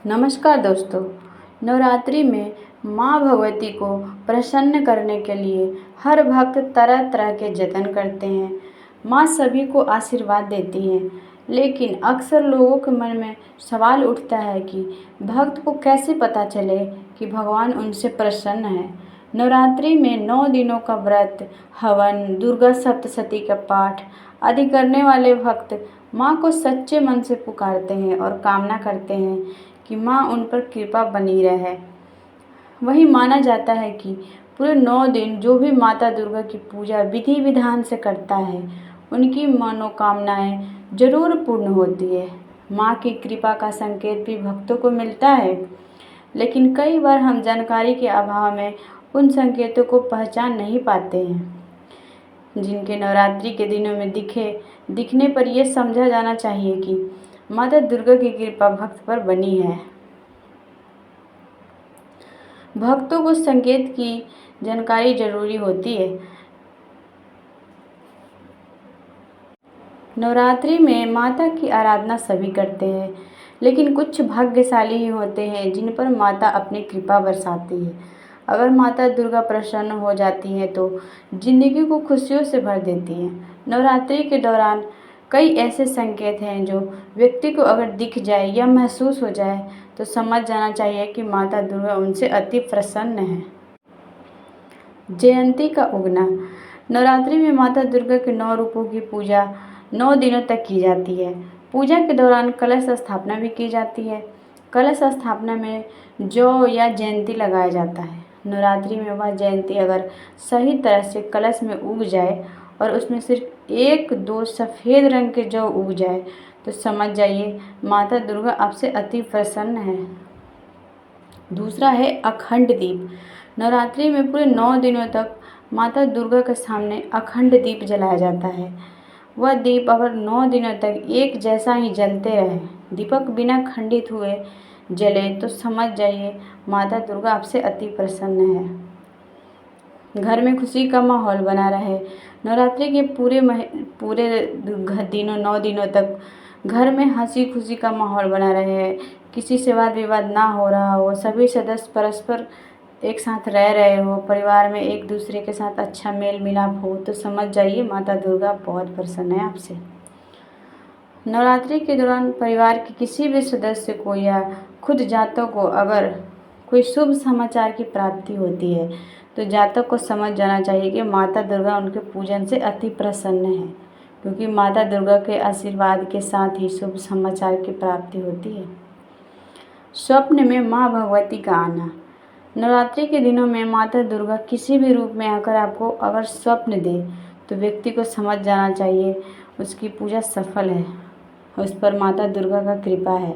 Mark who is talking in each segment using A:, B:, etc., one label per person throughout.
A: नमस्कार दोस्तों। नवरात्रि में माँ भगवती को प्रसन्न करने के लिए हर भक्त तरह तरह के जतन करते हैं। माँ सभी को आशीर्वाद देती हैं, लेकिन अक्सर लोगों के मन में सवाल उठता है कि भक्त को कैसे पता चले कि भगवान उनसे प्रसन्न है। नवरात्रि में 9 दिनों का व्रत, हवन, दुर्गा सप्तशती का पाठ आदि करने वाले भक्त माँ को सच्चे मन से पुकारते हैं और कामना करते हैं कि माँ उन पर कृपा बनी रहे। वहीं माना जाता है कि पूरे 9 दिन जो भी माता दुर्गा की पूजा विधि विधान से करता है, उनकी मनोकामनाएं जरूर पूर्ण होती है। माँ की कृपा का संकेत भी भक्तों को मिलता है, लेकिन कई बार हम जानकारी के अभाव में उन संकेतों को पहचान नहीं पाते हैं, जिनके नवरात्रि के दिनों में दिखने पर यह समझा जाना चाहिए कि माता दुर्गा की कृपा भक्त पर बनी है। भक्तों को संकेत की जानकारी जरूरी होती है। नवरात्रि में माता की आराधना सभी करते हैं, लेकिन कुछ भाग्यशाली ही होते हैं जिन पर माता अपनी कृपा बरसाती है। अगर माता दुर्गा प्रसन्न हो जाती हैं तो जिंदगी को खुशियों से भर देती हैं। नवरात्रि के दौरान कई ऐसे संकेत हैं जो व्यक्ति को अगर दिख जाए या महसूस हो जाए तो समझ जाना चाहिए कि माता दुर्गा उनसे अति प्रसन्न है। जयंती का उगना। नवरात्रि में माता दुर्गा के 9 रूपों की पूजा 9 दिनों तक की जाती है। पूजा के दौरान कलश स्थापना भी की जाती है। कलश स्थापना में जौ या जयंती लगाया जाता है। नवरात्रि में वह जयंती अगर सही तरह से कलश में उग जाए और उसमें सिर्फ 1-2 सफ़ेद रंग के जौ उग जाए तो समझ जाइए माता दुर्गा आपसे अति प्रसन्न है। दूसरा है अखंड दीप। नवरात्रि में पूरे 9 दिनों तक माता दुर्गा के सामने अखंड दीप जलाया जाता है। वह दीप अगर 9 दिनों तक एक जैसा ही जलते रहे, दीपक बिना खंडित हुए जले, तो समझ जाइए माता दुर्गा आपसे अति प्रसन्न है। घर में खुशी का माहौल बना रहे। नवरात्रि के पूरे दिनों 9 दिनों तक घर में हंसी खुशी का माहौल बना रहे, किसी से वाद विवाद ना हो रहा हो, सभी सदस्य परस्पर एक साथ रह रहे हो, परिवार में एक दूसरे के साथ अच्छा मेल मिलाप हो, तो समझ जाइए माता दुर्गा बहुत प्रसन्न है आपसे। नवरात्रि के दौरान परिवार के किसी भी सदस्य को या खुद जातक को अगर कोई शुभ समाचार की प्राप्ति होती है तो जातक को समझ जाना चाहिए कि माता दुर्गा उनके पूजन से अति प्रसन्न है, क्योंकि माता दुर्गा के आशीर्वाद के साथ ही शुभ समाचार की प्राप्ति होती है। स्वप्न में माँ भगवती का आना। नवरात्रि के दिनों में माता दुर्गा किसी भी रूप में आकर आपको अगर स्वप्न दे तो व्यक्ति को समझ जाना चाहिए उसकी पूजा सफल है, उस पर माता दुर्गा का कृपा है।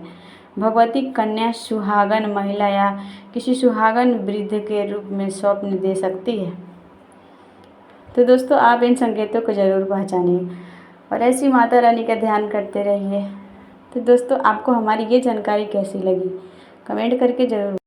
A: भगवती कन्या, सुहागन महिला या किसी सुहागन वृद्ध के रूप में स्वप्न दे सकती है। तो दोस्तों, आप इन संकेतों को ज़रूर पहचानिए और ऐसी माता रानी का ध्यान करते रहिए। तो दोस्तों, आपको हमारी ये जानकारी कैसी लगी कमेंट करके ज़रूर